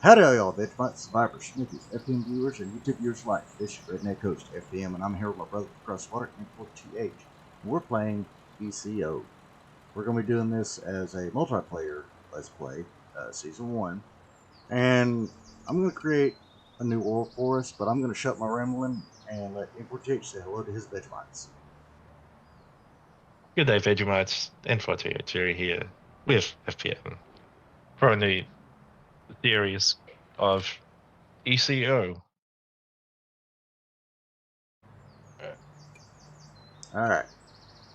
Howdy, y'all, Vegemite survivors, smithies, FPM viewers, and YouTube viewers alike. This is Redneck Coast FPM, and I'm here with my brother across the water, N4TH. We're playing ECO. We're going to be doing this as a multiplayer Let's Play, Season 1. And I'm going to create a new world for us, but I'm going to shut my rambling and let N4TH say hello to his Vegemites. Good day, Vegemites. N4TH Jerry here with FPM for a new series of ECO. Alright,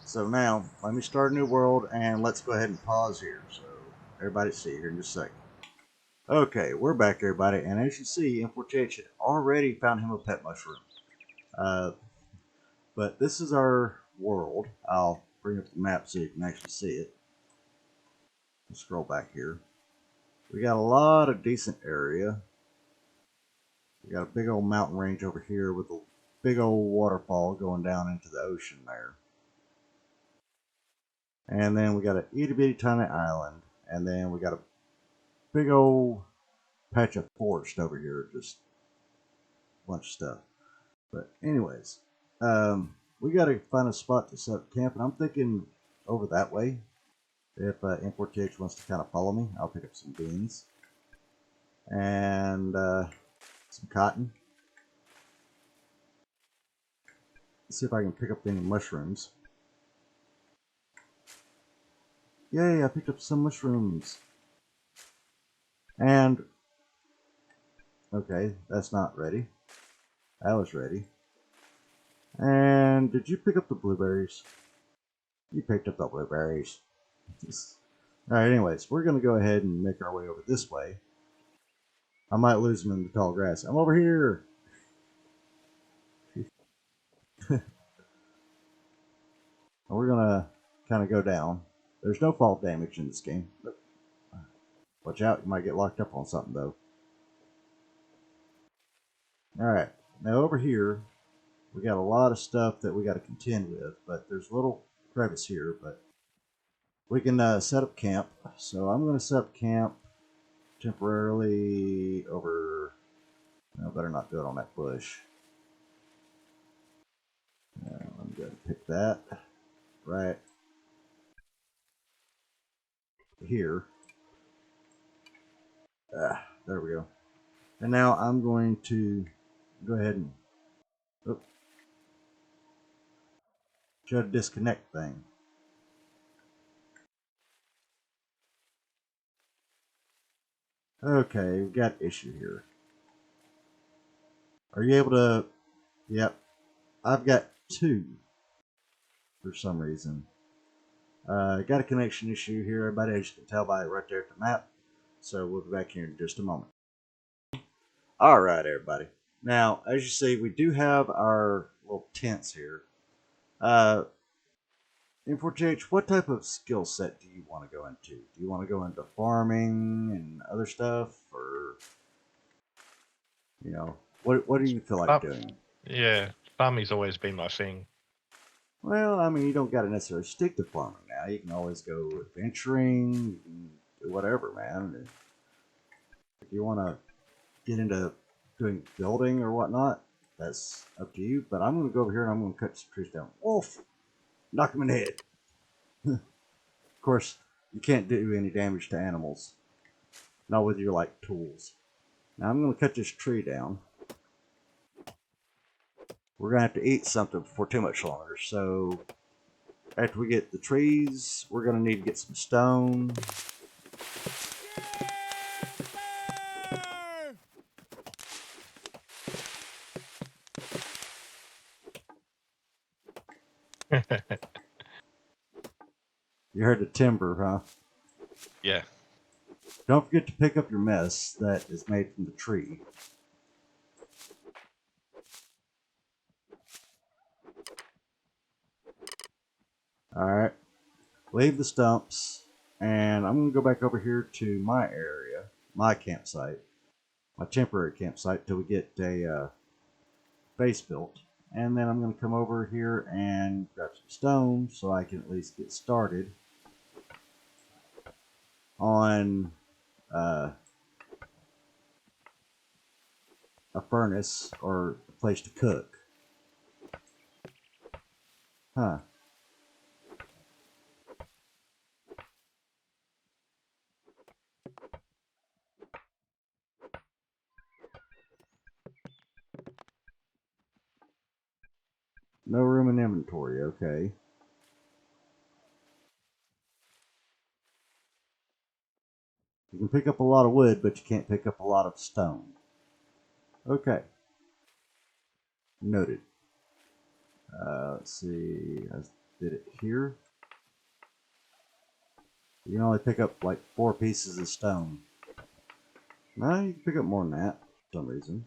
so now let me start a new world, and let's go ahead and pause here so everybody see here in just a second. Okay, we're back, everybody, and as you see, N4TH already found him a pet mushroom. But this is our world. I'll bring up the map so you can actually see it. Let's scroll back here. We got a lot of decent area. We got a big old mountain range over here with a big old waterfall going down into the ocean there. And then we got an itty bitty tiny island. And then we got a big old patch of forest over here. Just a bunch of stuff. But anyways, we got to find a spot to set up camp. And I'm thinking over that way. If N4TH wants to kind of follow me, I'll pick up some beans and some cotton. Let's see if I can pick up any mushrooms. Yay, I picked up some mushrooms. And, okay, that's not ready. That was ready. And did you pick up the blueberries? You picked up the blueberries. Alright, anyways, we're going to go ahead and make our way over this way. I might lose them in the tall grass. I'm over here! We're going to kind of go down. There's no fall damage in this game. But watch out, you might get locked up on something, though. Alright, now over here, we got a lot of stuff that we got to contend with, but there's a little crevice here, but we can set up camp. So I'm going to set up camp temporarily over... No, better not do it on that bush. I'm going to pick that right here. There we go. And now I'm going to go ahead and try to disconnect thing. Okay, we've got issue here. Are you able to... Yep. I've got two for some reason. Got a connection issue here, everybody, as you can tell by right there at the map. So we'll be back here in just a moment. Alright, everybody. Now, as you see, we do have our little tents here. N4TH, what type of skill set do you want to go into? Do you want to go into farming and other stuff? Or, you know, what do you feel like doing? Yeah, farming's always been my thing. Well, I mean, you don't got to necessarily stick to farming now. You can always go adventuring, you can do whatever, man. If you want to get into doing building or whatnot, that's up to you. But I'm going to go over here and I'm going to cut some trees down. Wolf! Knock him in the head. Of course, you can't do any damage to animals. Not with your, like, tools. Now I'm going to cut this tree down. We're going to have to eat something before too much longer. So, after we get the trees, we're going to need to get some stone. You heard the timber, huh? Yeah. Don't forget to pick up your mess that is made from the tree. Alright. Leave the stumps. And I'm going to go back over here to my area, my campsite, my temporary campsite, till we get a base built. And then I'm going to come over here and grab some stone so I can at least get started on a furnace or a place to cook. Huh. No room in inventory, okay. You can pick up a lot of wood, but you can't pick up a lot of stone. Okay. Noted. Let's see. I did it here. You can only pick up like 4 pieces of stone. No, you can pick up more than that for some reason.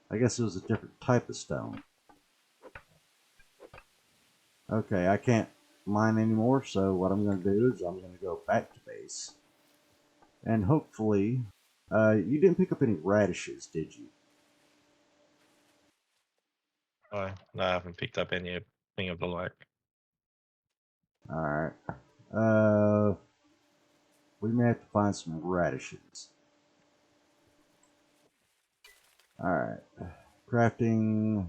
I guess it was a different type of stone. Okay, I can't mine anymore, so what I'm going to do is I'm going to go back to base. And hopefully, you didn't pick up any radishes, did you? Oh, no, I haven't picked up anything of the like. Alright. We may have to find some radishes. Alright. Crafting,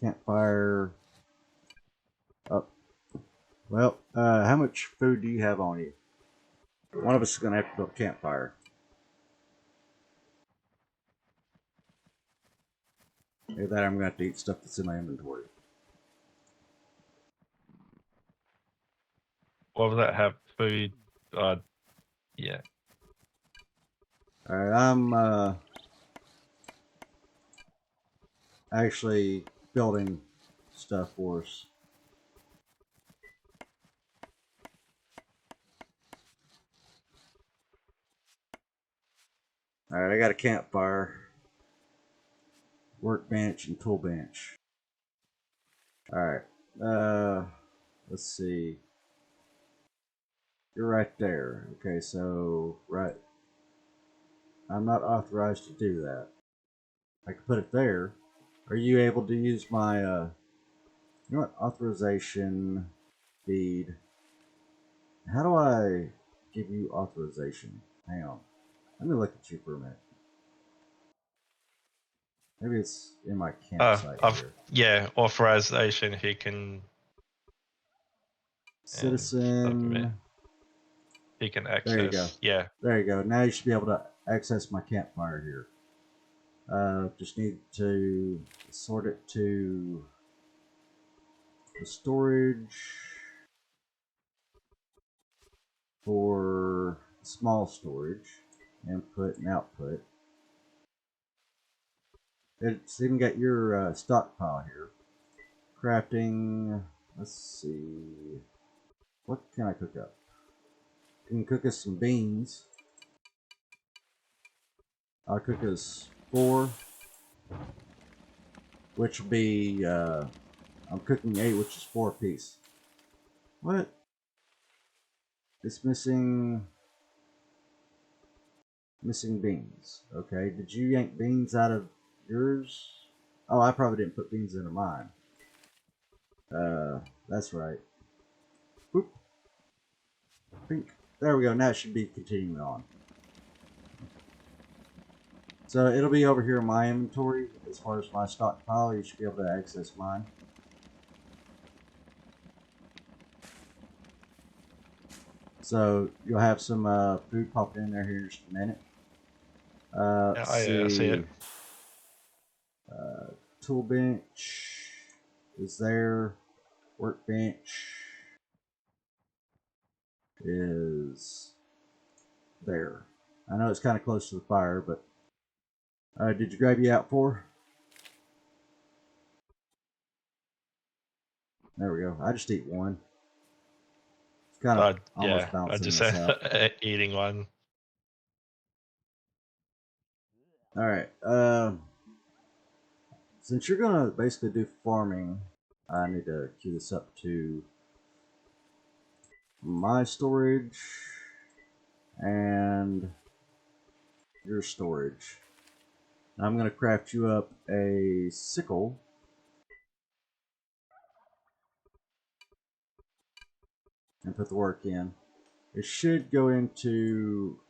campfire. Oh. Well, how much food do you have on you? One of us is going to have to build a campfire. Either that, I'm going to have to eat stuff that's in my inventory. What will that have? Food? Yeah. Alright, I'm actually building stuff for us. Alright, I got a campfire, workbench, and tool bench. Alright, let's see. You're right there. Okay, so, right. I'm not authorized to do that. I can put it there. Are you able to use my, you know what, authorization, feed. How do I give you authorization? Hang on. Let me look at you for a minute. Maybe it's in my campsite here. Yeah, authorization. He can Citizen. he can There you go. access. Yeah. There you go. Now you should be able to access my campfire here. Just need to sort it to the storage for small storage, input and output. It's even got your stockpile here. Crafting. Let's see. What can I cook up? You can cook us some beans. I'll cook us 4, which will be, I'm cooking 8, which is 4 apiece. What? It's missing beans. Okay, did you yank beans out of yours? Oh, I probably didn't put beans into mine. That's right. Boop. Pink. There we go. Now it should be continuing on. So it'll be over here in my inventory. As far as my stockpile, you should be able to access mine. So you'll have some food popping in there here in just a minute. Yeah, I see it. Tool bench is there. Workbench is there. I know it's kind of close to the fire, but did you grab you out for? There we go. I just eat one. It's kind of almost Yeah, I balancing just this out. eating one. All right. Since you're gonna basically do farming, I need to queue this up to my storage and your storage. I'm gonna craft you up a sickle. And put the work in. It should go into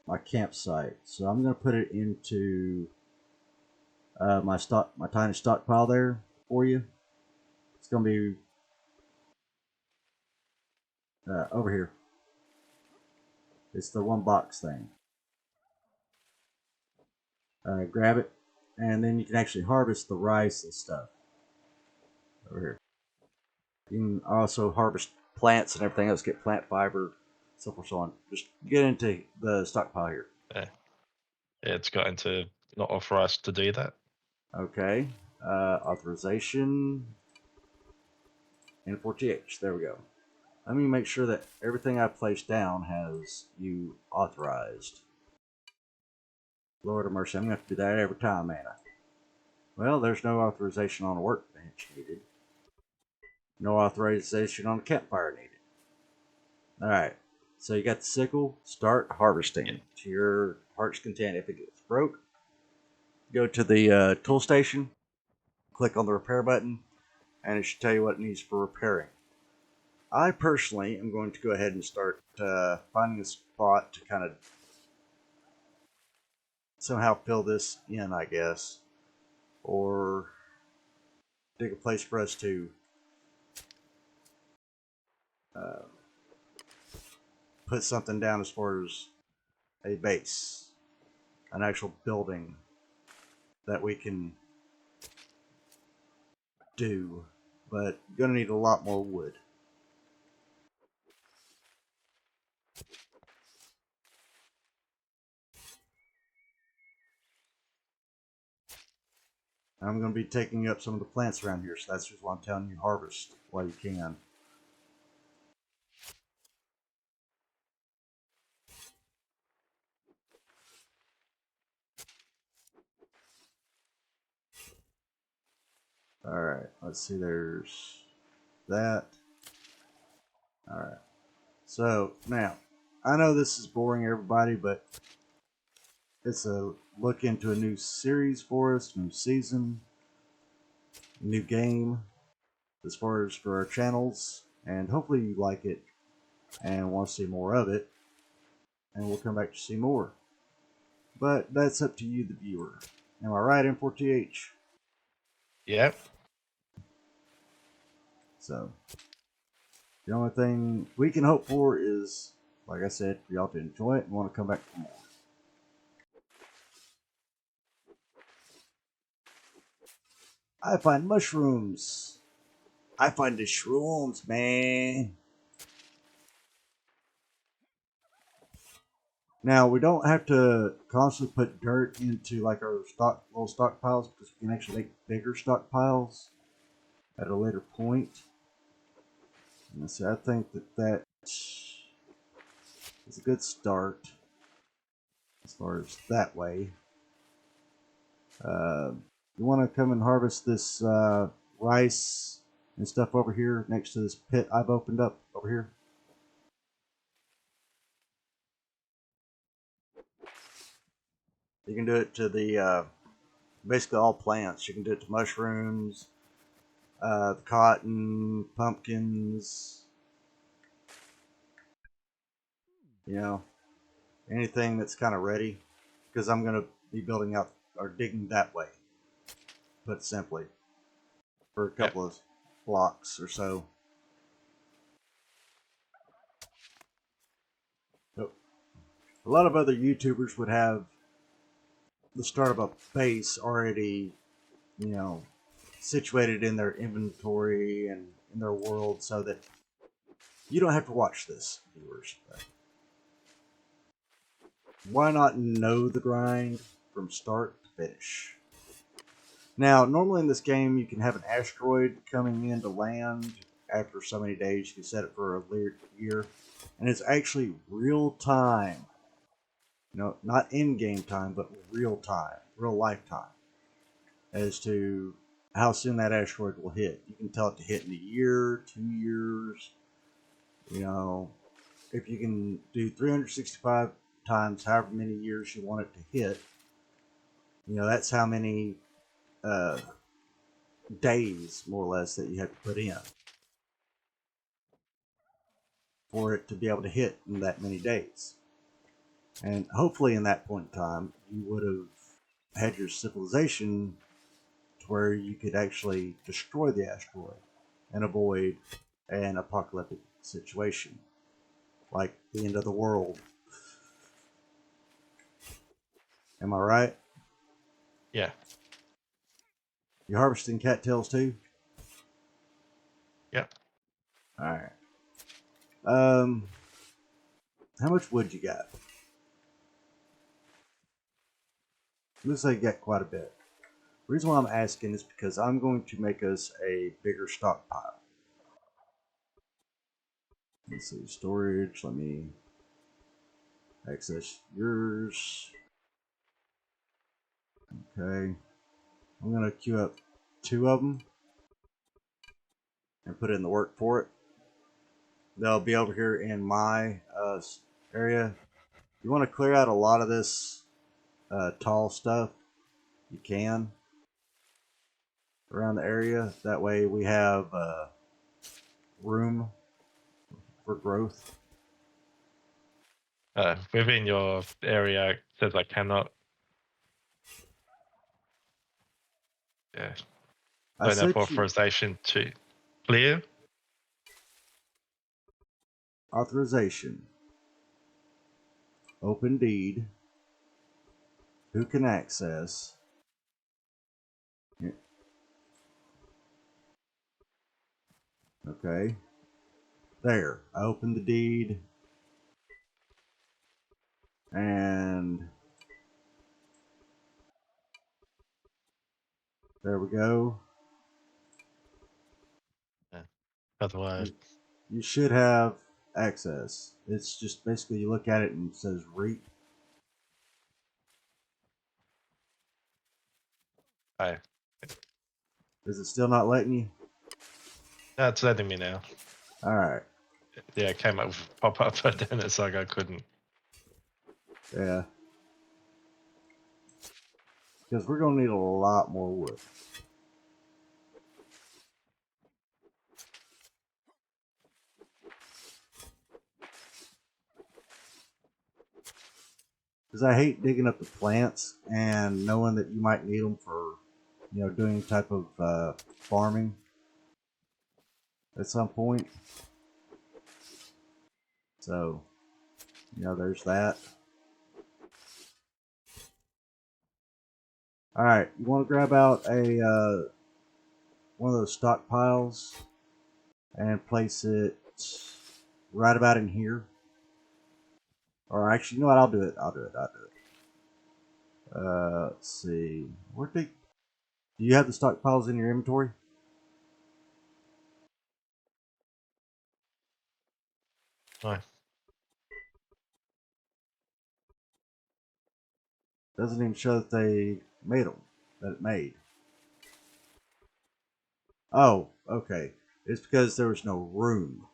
my campsite. So I'm going to put it into my tiny stockpile there for you. It's going to be over here. It's the one box thing. Grab it, and then you can actually harvest the rice and stuff over here. You can also harvest plants and everything else, get plant fiber, so forth, so on. Just get into the stockpile here. Yeah, it's gotten to not offer us to do that. Okay. Authorization. N4TH. There we go. Let me make sure that everything I place down has you authorized. Lord of mercy, I'm going to have to do that every time, man. Well, there's no authorization on the workbench needed. No authorization on the campfire needed. Alright, so you got the sickle. Start harvesting to your heart's content. If it gets broke, go to the tool station, click on the repair button, and it should tell you what it needs for repairing. I personally am going to go ahead and start finding a spot to kind of somehow fill this in, I guess, or dig a place for us to uh, put something down as far as a base, an actual building that we can do, but gonna need a lot more wood. I'm going to be taking up some of the plants around here, so that's just why I'm telling you harvest while you can. Alright, let's see, there's that. Alright, so now, I know this is boring everybody, but it's a look into a new series for us, new season, new game, as far as for our channels, and hopefully you like it and want to see more of it, and we'll come back to see more. But that's up to you, the viewer. Am I right, N4TH? Yeah. So, the only thing we can hope for is, like I said, for y'all to enjoy it and want to come back for more. I find mushrooms. I find the shrooms, man. Now, we don't have to constantly put dirt into like our little stockpiles, because we can actually make bigger stockpiles at a later point. And so I think that is a good start as far as that way. You want to come and harvest this rice and stuff over here next to this pit I've opened up over here. You can do it to the basically all plants. You can do it to mushrooms, cotton, pumpkins, you know, anything that's kind of ready. Because I'm going to be building out or digging that way, put it simply, for a couple of blocks or so. So, a lot of other YouTubers would have the start of a base already, you know, situated in their inventory and in their world, so that you don't have to watch this, viewers. But why not know the grind from start to finish? Now, normally in this game, you can have an asteroid coming in to land after so many days. You can set it for a year, and it's actually real time. You know, not in-game time, but real time, real lifetime, as to how soon that asteroid will hit. You can tell it to hit in a year, 2 years. You know, if you can do 365 times however many years you want it to hit, you know, that's how many days, more or less, that you have to put in for it to be able to hit in that many days. And hopefully, in that point in time, you would have had your civilization to where you could actually destroy the asteroid and avoid an apocalyptic situation like the end of the world. Am I right? Yeah. You harvesting cattails too? Yep. All right. Um, how much wood you got? Looks like you got quite a bit. The reason why I'm asking is because I'm going to make us a bigger stockpile. Let's see, storage. Let me access yours. Okay. I'm going to queue up 2 of them and put in the work for it. They'll be over here in my area. You want to clear out a lot of this tall stuff. You can around the area. That way we have room for growth. Within your area, it says I cannot. Yeah. I Don't have sent you authorization to clear. authorization. Open deed. Who can access? Okay. There. I opened the deed. And there we go. Yeah. Otherwise, You should have access. It's just basically you look at it and it says reap. I. Is it still not letting you? That's letting me now. All right. Yeah, it came up with pop up, but then it's like I couldn't. Yeah. Because we're going to need a lot more wood. Because I hate digging up the plants and knowing that you might need them for, doing any type of farming at some point. So, there's that. All right, you want to grab out a one of those stockpiles and place it right about in here. Or actually, you know what? I'll do it. Let's see. Do you have the stockpiles in your inventory? Oh, Doesn't even show that they made them. That it made. Oh, okay. It's because there was no room.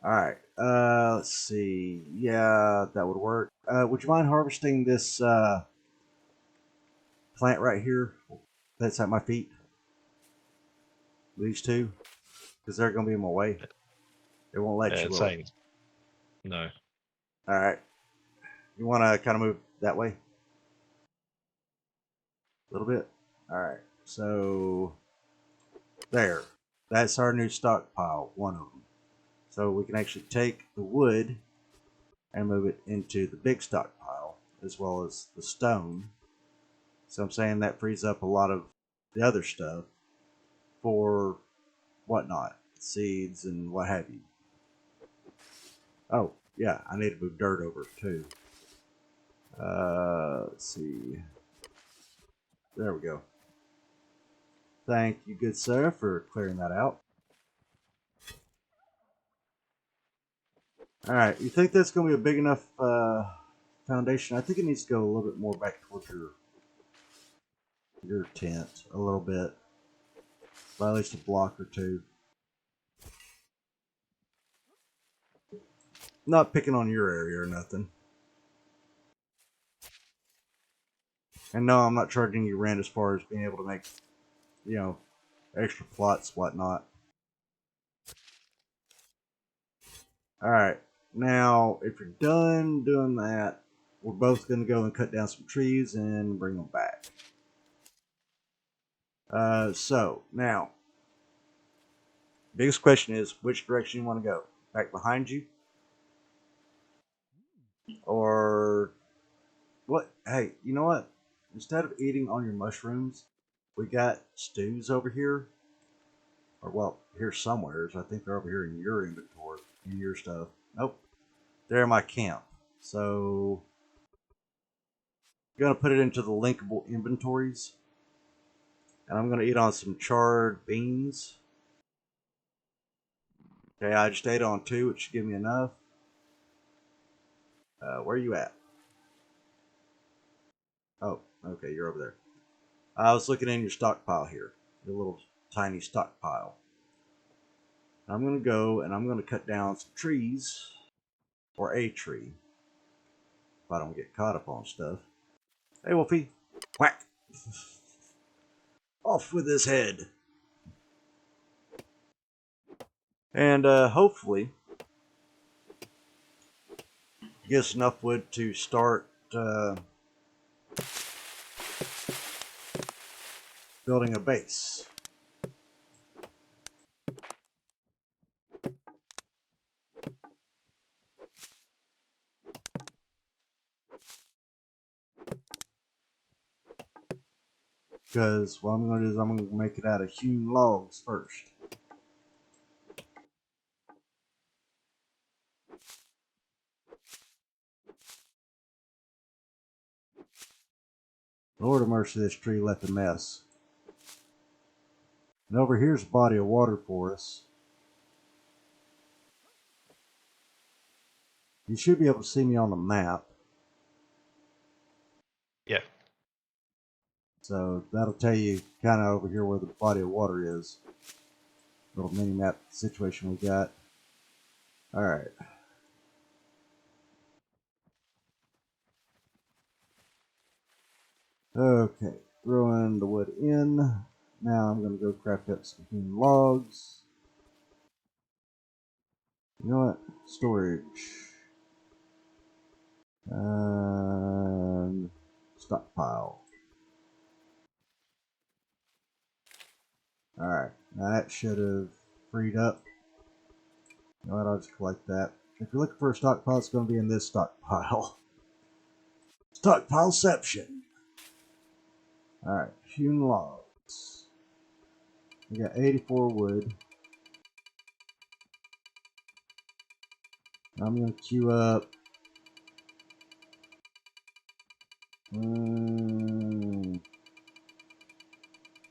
All right. Let's see. Yeah, that would work. Would you mind harvesting this plant right here? That's at my feet. These two, because they're going to be in my way. It won't let yeah, you, it's will it? saying no. All right. You want to kind of move that way a little bit. All right. So there. That's our new stockpile. One of them. So we can actually take the wood and move it into the big stockpile as well as the stone. So I'm saying that frees up a lot of the other stuff for whatnot, seeds and what have you. Oh, yeah, I need to move dirt over too. Let's see. There we go. Thank you, good sir, for clearing that out. All right, you think that's going to be a big enough foundation? I think it needs to go a little bit more back towards your tent a little bit, by at least a block or two. Not picking on your area or nothing. And no, I'm not charging you rent as far as being able to make, extra plots, whatnot. All right, now if you're done doing that, we're both going to go and cut down some trees and bring them back. So now, biggest question is which direction you want to go? Back behind you, or what? Hey, you know what? Instead of eating on your mushrooms, we got stews over here, or well, here somewheres. I think they're over here in your inventory, in your stuff. Nope, they're in my camp. So I'm gonna put it into the linkable inventories, and I'm gonna eat on some charred beans. Okay, I just ate on two, which should give me enough. Where are you at? Oh, okay, you're over there. I was looking in your stockpile here, your little tiny stockpile. I'm gonna go and I'm gonna cut down some trees, or a tree, if I don't get caught up on stuff. Hey, Wolfie, whack! Off with his head. And hopefully, get us enough wood to start building a base. Because what I'm going to do is I'm going to make it out of hewn logs first. Lord of mercy, this tree left a mess. And over here's a body of water for us. You should be able to see me on the map. Yeah. So that'll tell you kind of over here where the body of water is. Little mini map situation we got. Alright. Okay. Throwing the wood in. Now I'm going to go craft up some hewn logs. You know what? Storage. Stockpile. Alright. Now that should have freed up. You know what? I'll just collect that. If you're looking for a stockpile, it's going to be in this stockpile. Stockpileception. Alright. Hewn logs. We got 84 wood. I'm going to queue up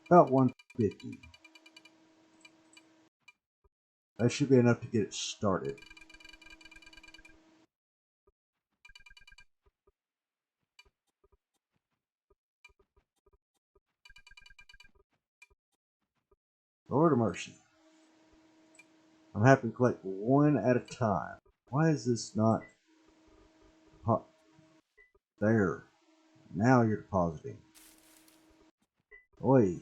about 150. That should be enough to get it started. Lord of mercy. I'm having to collect one at a time. Why is this not there? Now you're depositing. Oi.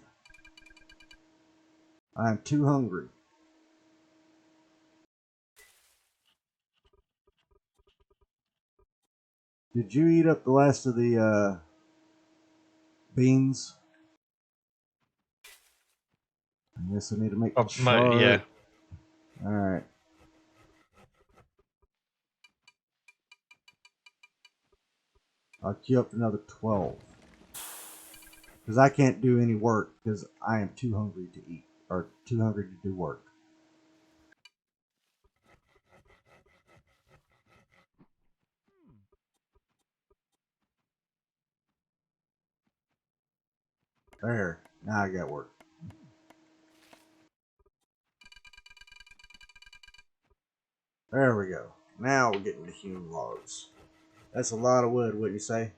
I am too hungry. Did you eat up the last of the beans? I guess I need to make the Yeah. chart. Alright. I'll queue up another 12. Because I can't do any work because I am too hungry to eat. Or too hungry to do work. There. Now I got work. There we go. Now we're getting to hewn logs. That's a lot of wood, wouldn't you say?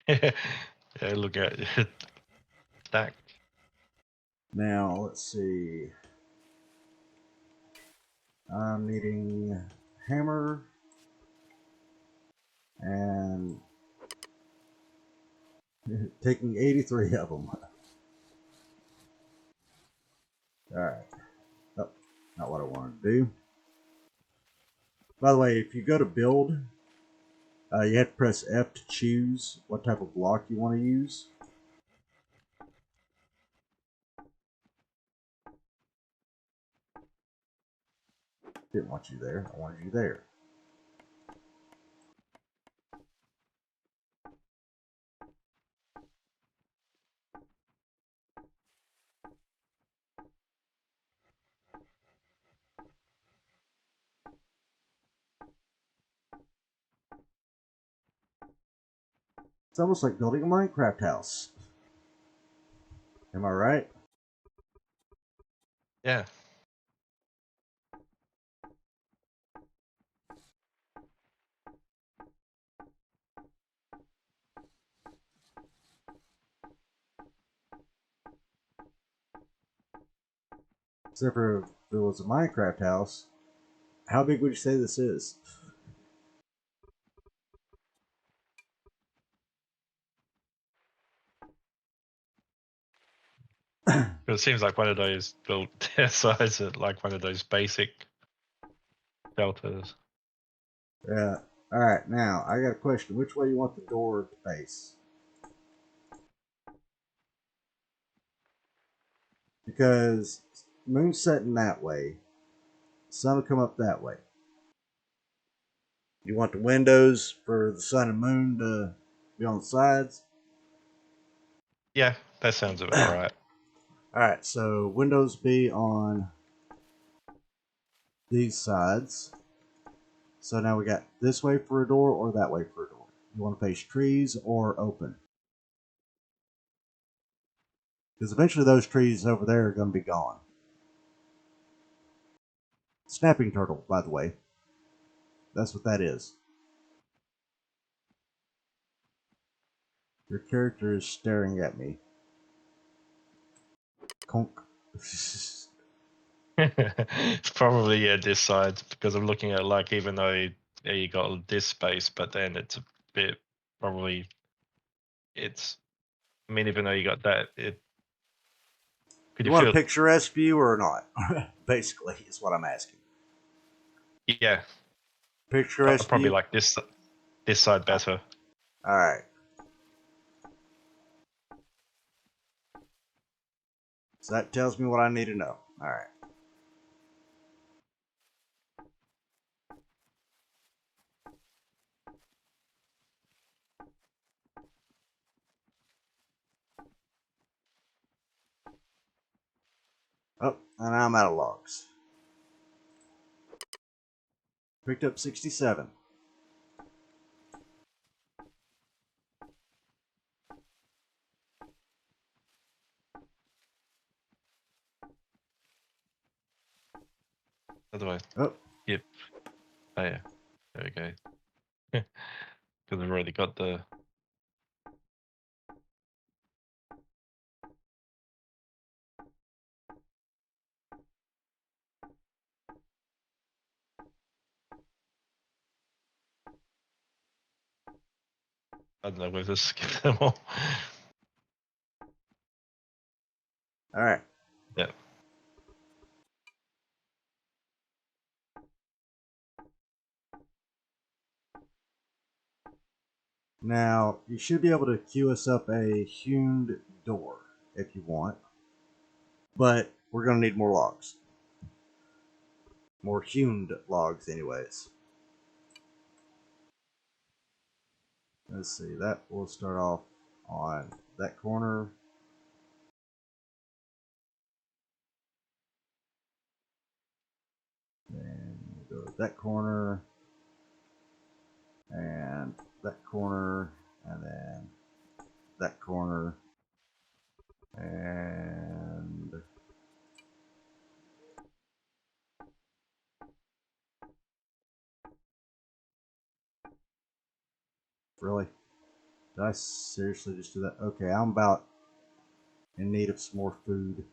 Yeah, look at it. Stack. Now, let's see. I'm needing hammer and taking 83 of them. Alright. Oh, not what I wanted to do. By the way, if you go to build, You have to press F to choose what type of block you want to use. Didn't want you there. I wanted you there. It's almost like building a Minecraft house. Am I right? Yeah. Except for if it was a Minecraft house. How big would you say this is? It seems like one of those built their size at like one of those basic shelters. Yeah. Alright, now I got a question. Which way you want the door to face? Because moon's setting that way, sun will come up that way. You want the windows for the sun and moon to be on the sides? Yeah, that sounds about right. Alright, so windows be on these sides. So now we got this way for a door or that way for a door. You want to face trees or open? Because eventually those trees over there are going to be gone. Snapping turtle, by the way. That's what that is. Your character is staring at me. Conk. It's probably this side because I'm looking at like even though you got this space, but then it's a bit probably it's. I mean, even though you got that, could You you want a feel? picturesque view or not? Basically, is what I'm asking. Yeah, I Picturesque probably view? like this side better. Alright. So that tells me what I need to know. Alright. Oh, and I'm out of logs. Picked up 67. Otherwise, Oh, yep. Oh yeah, there we go. Because I've already got the. I don't know whether to skip them all. alright. Yeah. Now, you should be able to queue us up a hewn door if you want. But we're going to need more logs. More hewn logs, anyways. Let's see, that will start off on that corner. Then go to that corner. And that corner. And then that corner. And really? Did I seriously just do that? Okay, I'm about in need of some more food.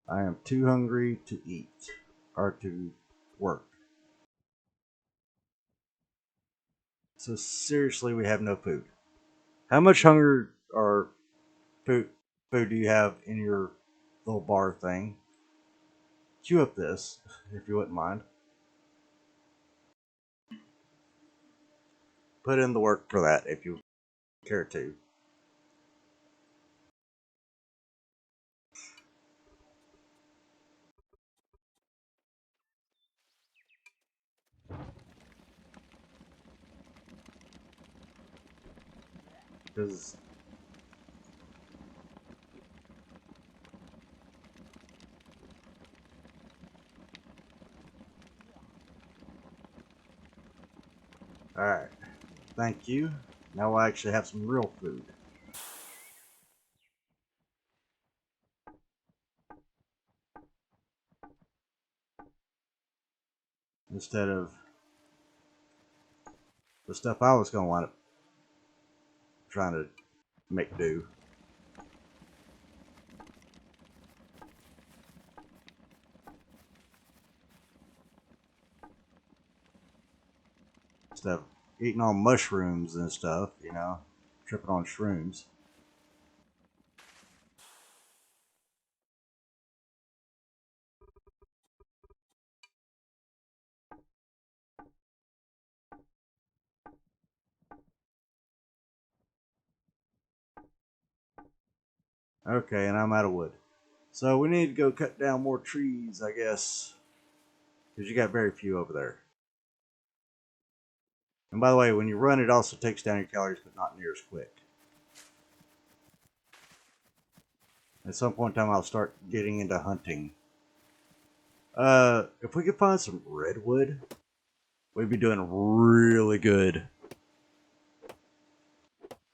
I am too hungry to eat or to work. So seriously, we have no food. How much hunger or food do you have in your little bar thing. Queue up this, if you wouldn't mind. Put in the work for that if you care to. Because alright. Thank you. Now I actually have some real food. Instead of the stuff I was going to wind up trying to make do. Instead of eating on mushrooms and stuff, you know, tripping on shrooms. Okay, and I'm out of wood. So we need to go cut down more trees, I guess. Because you got very few over there. And by the way, when you run, it also takes down your calories, but not near as quick. At some point in time, I'll start getting into hunting. If we could find some redwood, we'd be doing really good.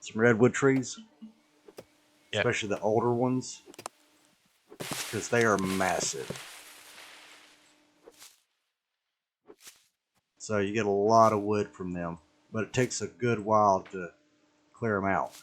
Some redwood trees, Yep. especially the older ones, because they are massive. So you get a lot of wood from them, but it takes a good while to clear them out.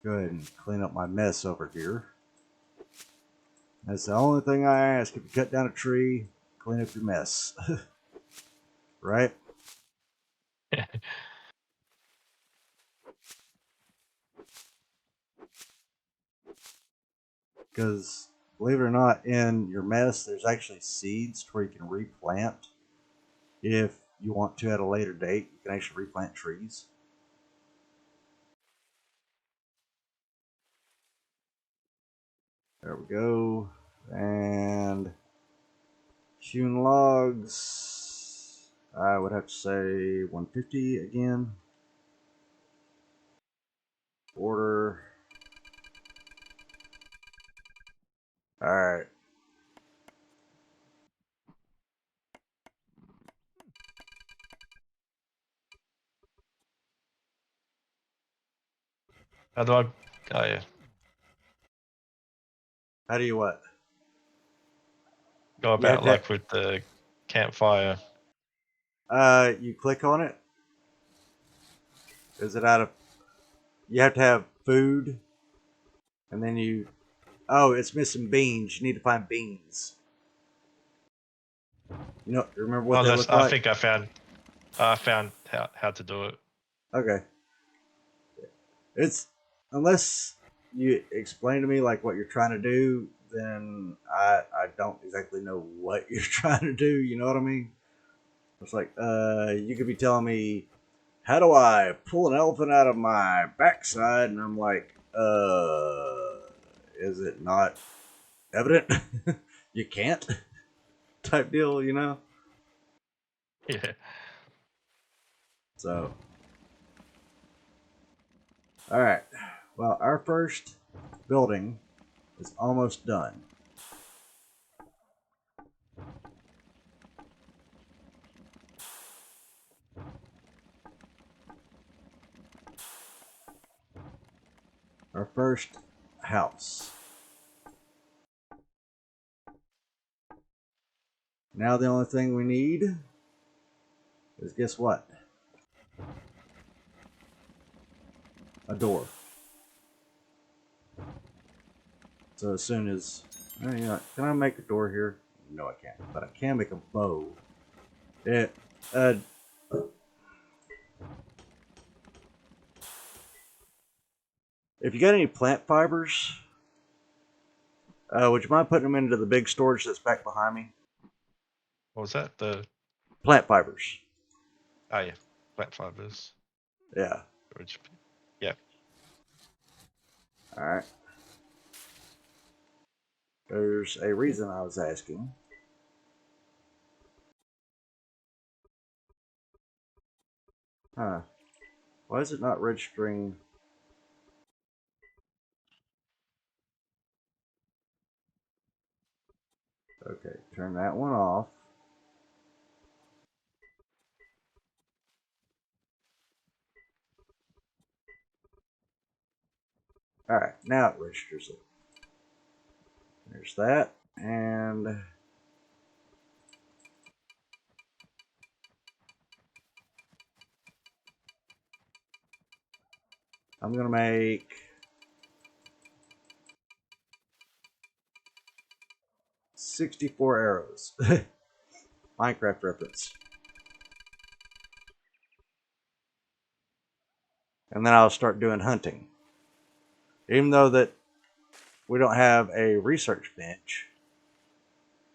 Go ahead and clean up my mess over here. That's the only thing I ask. If you cut down a tree, clean up your mess. Right? Because believe it or not, in your mess, there's actually seeds to where you can replant. If you want to at a later date, you can actually replant trees. There we go. And hewn logs, I would have to say 150 again. Order. Alright. How do I? Oh yeah. How do you what? Go You have about to. like with the campfire. You click on it. Is it out of? You have to have food, and then you. Oh, it's missing beans. You need to find beans. You know, remember what Oh, they that's. look I like? think I found. I found how to do it. Okay. It's unless you explain to me like what you're trying to do, then I don't exactly know what you're trying to do. You know what I mean? It's like you could be telling me, how do I pull an elephant out of my backside? And I'm like, is it not evident? You can't type deal, you know? Yeah. So, all right. Well, our first building is almost done. Our first house. Now the only thing we need is guess what? A door. So as soon as, can I make a door here? No, I can't. But I can make a bow. It, uh, if you got any plant fibers, would you mind putting them into the big storage that's back behind me? What was that? The Plant fibers. yeah, flat fibers. Yeah. Yeah. All right. There's a reason I was asking. Huh. Why is it not registering? Okay, turn that one off. All right, now it registers it. There's that, and I'm gonna make 64 arrows. Minecraft reference. And then I'll start doing hunting. Even though that we don't have a research bench,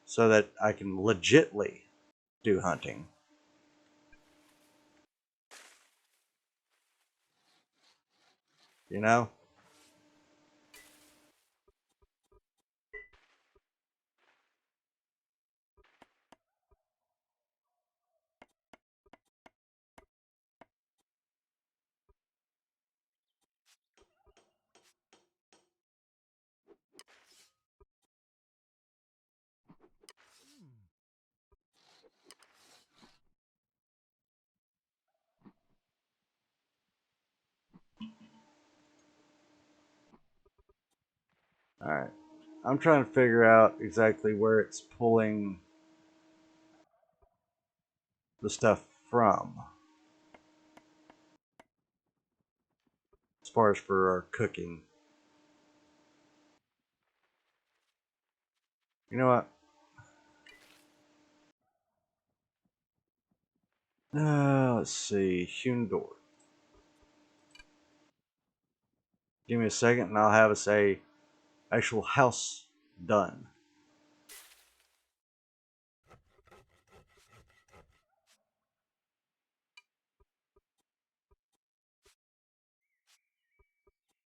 so that I can legitly do hunting. You know? Alright. I'm trying to figure out exactly where it's pulling the stuff from. As far as for our cooking. You know what? Let's see. Hewn door. Give me a second and I'll have us a actual house done.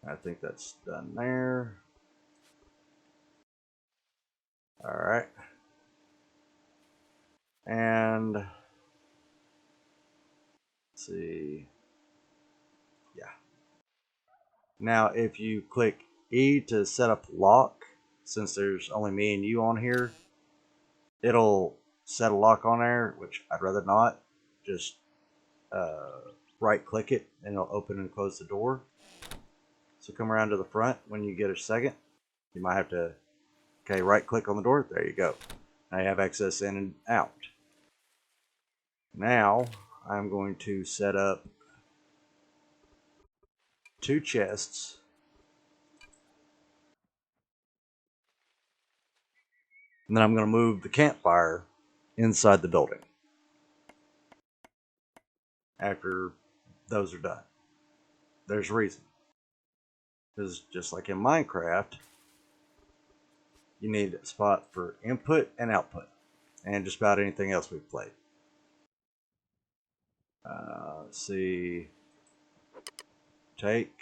I think that's done there. Alright. And let's see. Yeah. Now if you click E to set up lock, since there's only me and you on here, it'll set a lock on there, which I'd rather not. Just right click it and it'll open and close the door. So come around to the front when you get a second. You might have to, okay, right click on the door. There you go. Now you have access in and out. Now I'm going to set up 2 chests. And then I'm going to move the campfire inside the building after those are done. There's a reason. Because just like in Minecraft, you need a spot for input and output. And just about anything else we've played. Let's see. Take.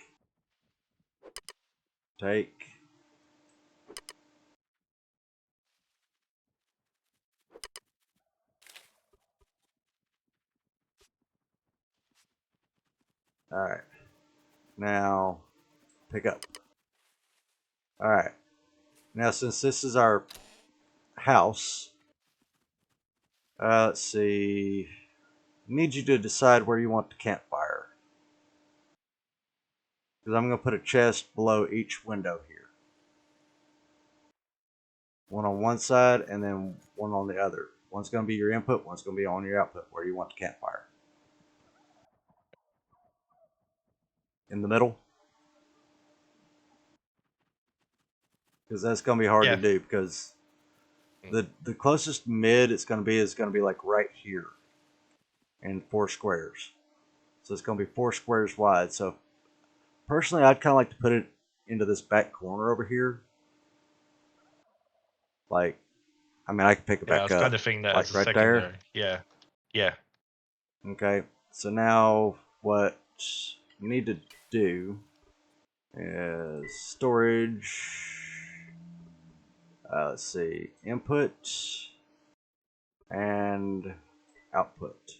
Alright. Now, pick up. Alright. Now, since this is our house, let's see. I need you to decide where you want the campfire. Because I'm going to put a chest below each window here. One on one side and then one on the other. One's going to be your input, one's going to be on your output, where you want the campfire. In the middle. because that's going to be hard Yeah. to do because the closest mid it's going to be like right here in 4 squares. So it's going to be 4 squares wide. So personally, I'd kind of like to put it into this back corner over here. Like, I mean, I could pick it Yeah, I back was kind up, of thinking that as like a right there. secondary. Yeah. Yeah. Okay. So now what you need to do is storage. Let's see, input and output.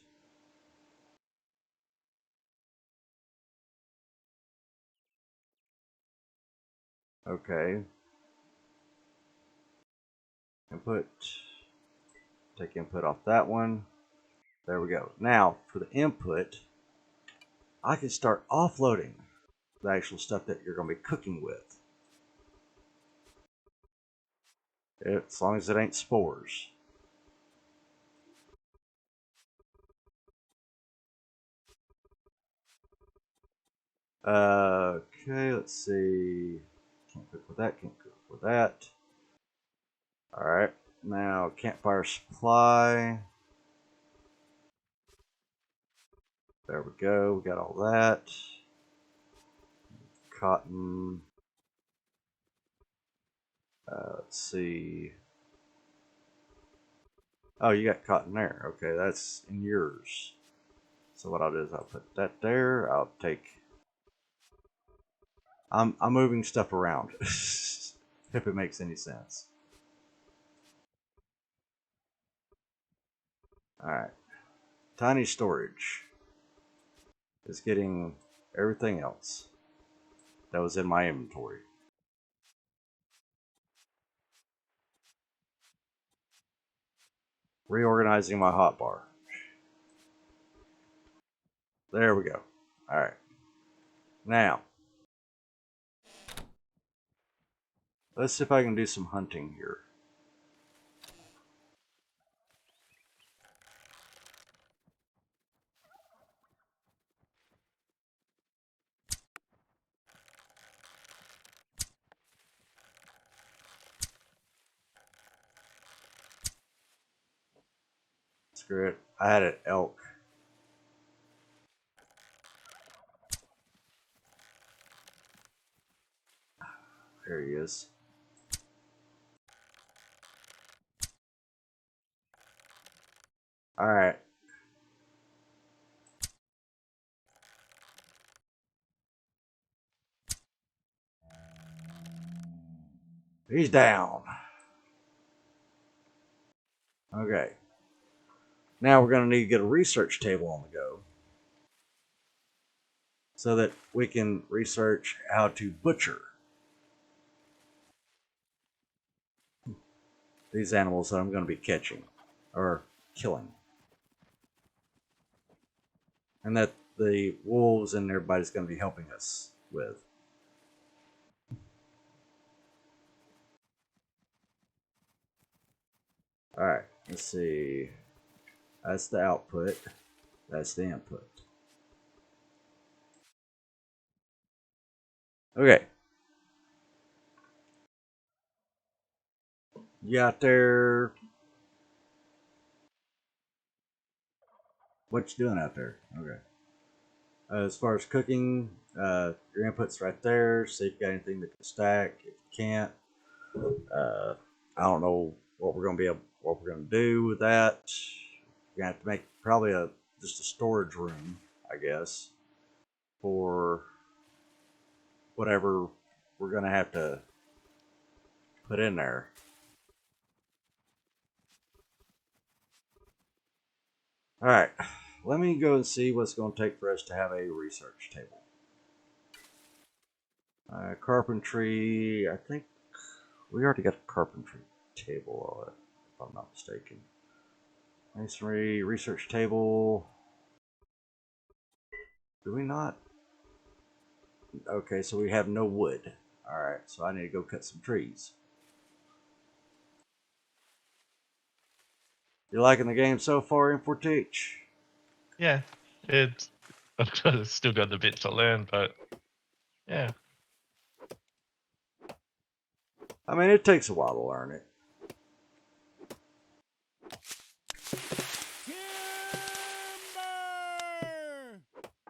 Okay. Input. Take input off that one. There we go. Now for the input, I can start offloading the actual stuff that you're going to be cooking with. As long as it ain't spores. Okay, let's see. Can't cook with that, can't cook with that. Alright, now campfire supply. There we go, we got all that. Cotton. Let's see. Oh, you got cotton there. Okay, that's in yours. So what I'll do is I'll put that there. I'll take. I'm moving stuff around, if it makes any sense. All right, tiny storage is getting everything else that was in my inventory. Reorganizing my hotbar. There we go. All right. Now, let's see if I can do some hunting here. Screw it. I had an elk. There he is. All right. He's down. Okay. Now we're going to need to get a research table on the go so that we can research how to butcher these animals that I'm going to be catching or killing. And that the wolves and everybody's going to be helping us with. All right, let's see. That's the output. That's the input. Okay. You out there? What you doing out there? Okay. As far as cooking, your input's right there. See if you got anything that can stack. If you can't, I don't know what we're gonna do with that. We're gonna have to make probably just a storage room, I guess, for whatever we're gonna have to put in there. All right, let me go and see what's going to take for us to have a research table. Carpentry, I think we already got a carpentry table, if I'm not mistaken. Masonry, research table. Do we not? Okay, so we have no wood. Alright, so I need to go cut some trees. You liking the game so far, N4TH? Yeah. It's I've still got a bit to learn, but yeah. I mean, it takes a while to learn it.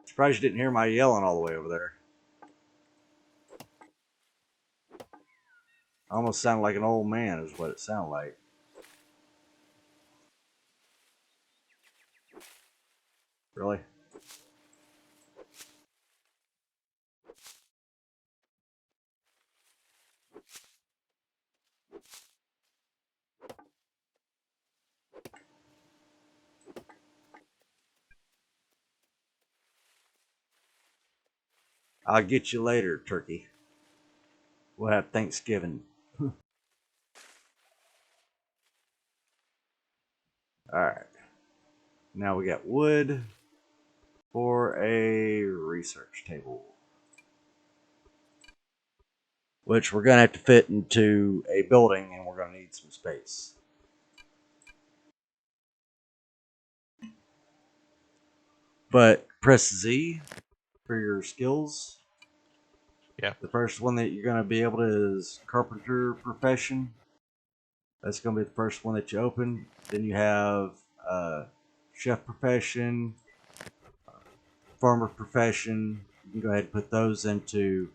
Surprised you didn't hear my yelling all the way over there. I almost sounded like an old man, is what it sounded like. Really? I'll get you later, turkey. We'll have Thanksgiving. Alright. Now we got wood for a research table, which we're going to have to fit into a building, and we're going to need some space. But press Z for your skills. Yeah. The first one that you're going to be able to is carpenter profession. That's going to be the first one that you open. Then you have chef profession, farmer profession. You can go ahead and put those into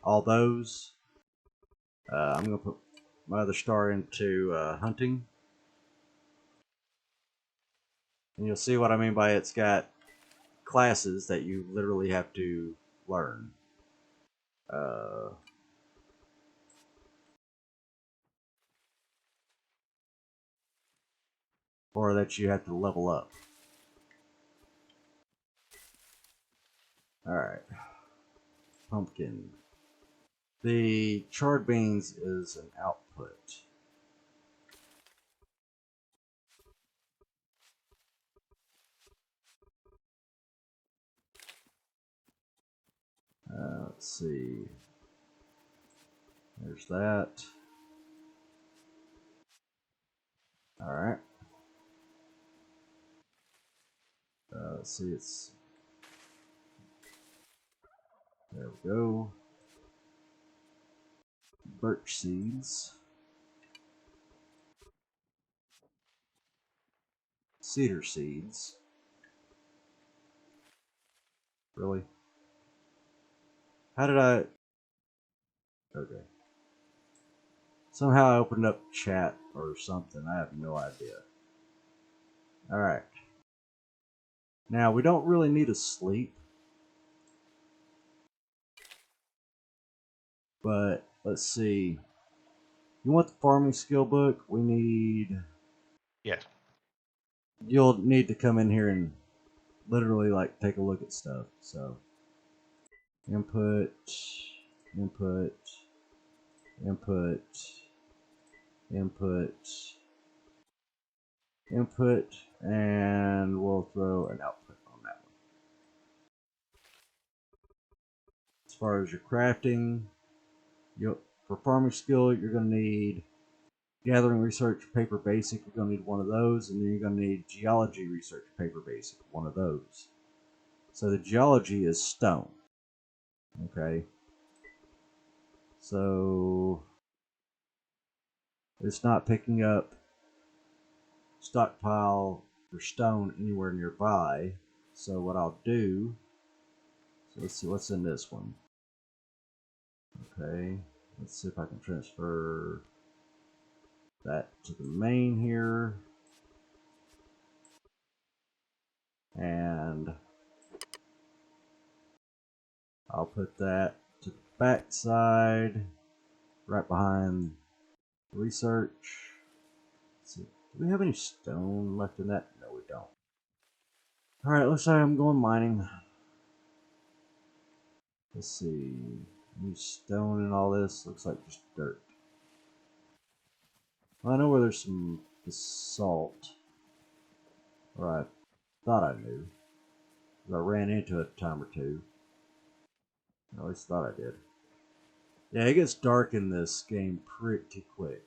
all those. I'm going to put my other star into hunting. And you'll see what I mean by it's got classes that you literally have to learn. Or that you have to level up. Alright. Pumpkin. The charred beans is an output. Let's see. There's that. Alright. Let's see, it's... There we go. Birch seeds. Cedar seeds. Really? How did I... Okay. Somehow I opened up chat or something. I have no idea. Alright. Now, we don't really need a sleep. But, let's see. You want the farming skill book? We need... Yeah. You'll need to come in here and literally, like, take a look at stuff. So, input, input, input, input, input, and we'll throw an output on that one. As far as your crafting, for farming skill, you're going to need gathering research paper basic. You're going to need one of those, and then you're going to need geology research paper basic, one of those. So the geology is stone. Okay. So it's not picking up stockpile for stone anywhere nearby. So what I'll do, so let's see what's in this one. Okay, let's see if I can transfer that to the main here. And I'll put that to the back side, right behind research. Let's see, do we have any stone left in that? No, we don't. Alright, looks like I'm going mining. Let's see. Any stone and all this? Looks like just dirt. Well, I know where there's some basalt. Or I thought I knew. I ran into it a time or two. I at least thought I did. Yeah, it gets dark in this game pretty quick.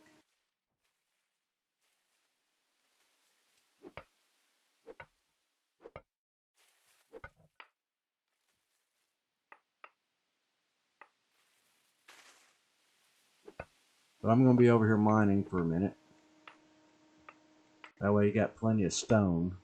But I'm going to be over here mining for a minute. That way you got plenty of stone.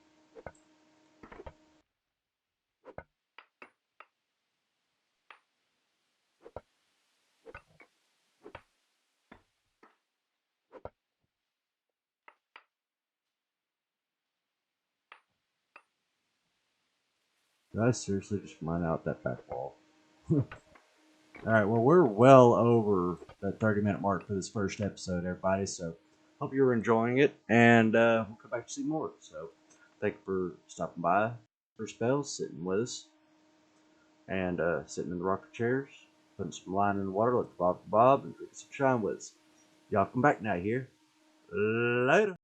Did I seriously just mine out that back wall? Alright, well, we're well over the 30-minute mark for this first episode, everybody. So, hope you were enjoying it. And we'll come back to see more. So, thank you for stopping by for a spell, sitting with us, and sitting in the rocker chairs, putting some line in the water, let the bob and drinking some shine with us. Y'all come back now here. Later.